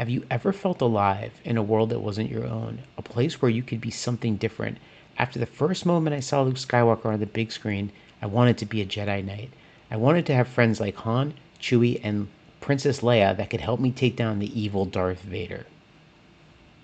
Have you ever felt alive in a world that wasn't your own? A place where you could be something different? After the first moment I saw Luke Skywalker on the big screen, I wanted to be a Jedi Knight. I wanted to have friends like Han, Chewie, and Princess Leia that could help me take down the evil Darth Vader.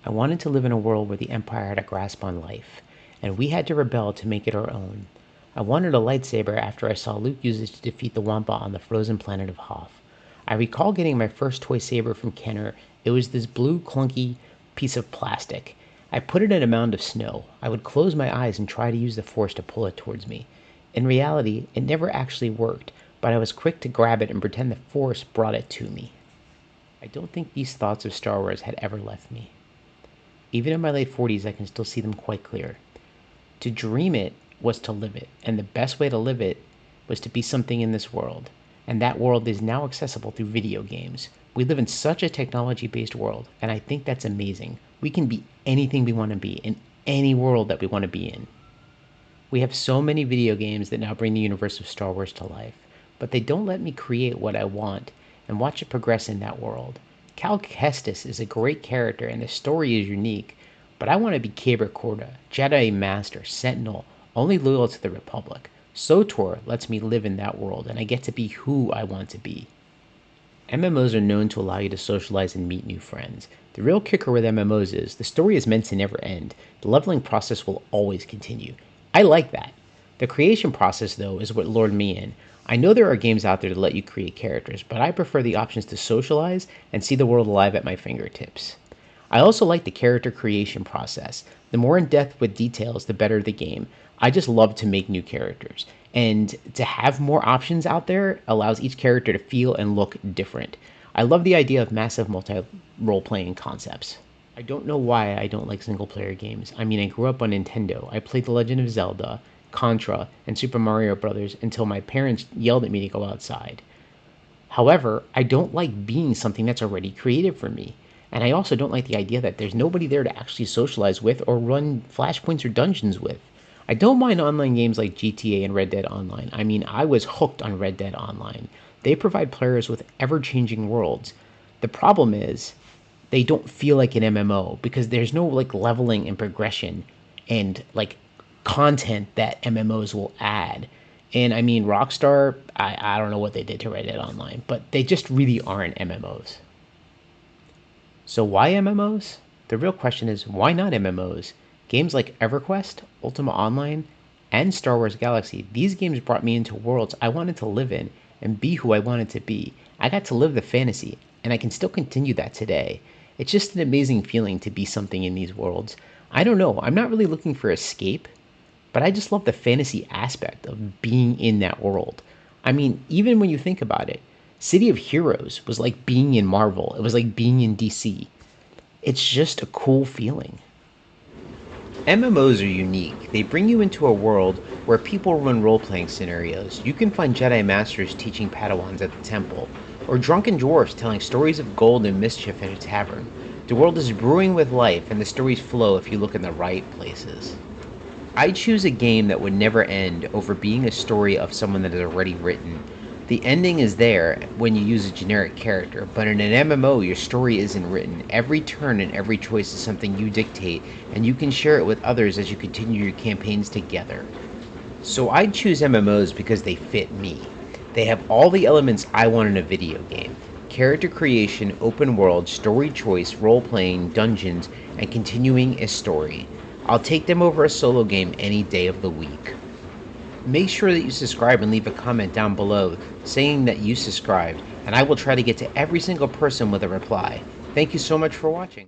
I wanted to live in a world where the Empire had a grasp on life, and we had to rebel to make it our own. I wanted a lightsaber after I saw Luke use it to defeat the Wampa on the frozen planet of Hoth. I recall getting my first toy saber from Kenner. It was this blue clunky piece of plastic. I put it in a mound of snow. I would close my eyes and try to use the force to pull it towards me. In reality, it never actually worked, but I was quick to grab it and pretend the force brought it to me. I don't think these thoughts of Star Wars had ever left me. Even in my late 40s, I can still see them quite clear. To dream it was to live it, and the best way to live it was to be something in this world. And that world is now accessible through video games. We live in such a technology-based world, and I think that's amazing. We can be anything we want to be in any world that we want to be in. We have so many video games that now bring the universe of Star Wars to life, but they don't let me create what I want and watch it progress in that world. Cal Kestis is a great character and the story is unique, but I want to be Kaber Korda, Jedi Master, Sentinel, only loyal to the Republic. swtor lets me live in that world, and I get to be who I want to be. MMOs are known to allow you to socialize and meet new friends. The real kicker with MMOs is the story is meant to never end. The leveling process will always continue. I like that. The creation process, though, is what lured me in. I know there are games out there to let you create characters, but I prefer the options to socialize and see the world alive at my fingertips. I also like the character creation process. The more in depth with details, the better the game. I just love to make new characters. And to have more options out there allows each character to feel and look different. I love the idea of massive multi-role playing concepts. I don't know why I don't like single player games. I mean, I grew up on Nintendo. I played The Legend of Zelda, Contra, and Super Mario Bros. Until my parents yelled at me to go outside. However, I don't like being something that's already created for me. And I also don't like the idea that there's nobody there to actually socialize with or run flashpoints or dungeons with. I don't mind online games like GTA and Red Dead Online. I mean, I was hooked on Red Dead Online. They provide players with ever-changing worlds. The problem is, they don't feel like an MMO because there's no like leveling and progression and like content that MMOs will add. And I mean, Rockstar, I don't know what they did to Red Dead Online, but they just really aren't MMOs. So why MMOs? The real question is, why not MMOs? Games like EverQuest, Ultima Online, and Star Wars Galaxy, these games brought me into worlds I wanted to live in and be who I wanted to be. I got to live the fantasy, and I can still continue that today. It's just an amazing feeling to be something in these worlds. I don't know, I'm not really looking for escape, but I just love the fantasy aspect of being in that world. I mean, even when you think about it, City of Heroes was like being in Marvel. It was like being in DC. It's just a cool feeling. MMOs are unique. They bring you into a world where people run role-playing scenarios. You can find Jedi Masters teaching Padawans at the temple, or drunken dwarfs telling stories of gold and mischief at a tavern. The world is brewing with life, and the stories flow if you look in the right places. I choose a game that would never end over being a story of someone that is already written. The ending is there when you use a generic character, but in an MMO, your story isn't written. Every turn and every choice is something you dictate, and you can share it with others as you continue your campaigns together. So I choose MMOs because they fit me. They have all the elements I want in a video game. Character creation, open world, story choice, role-playing, dungeons, and continuing a story. I'll take them over a solo game any day of the week. Make sure that you subscribe and leave a comment down below saying that you subscribed, and I will try to get to every single person with a reply. Thank you so much for watching.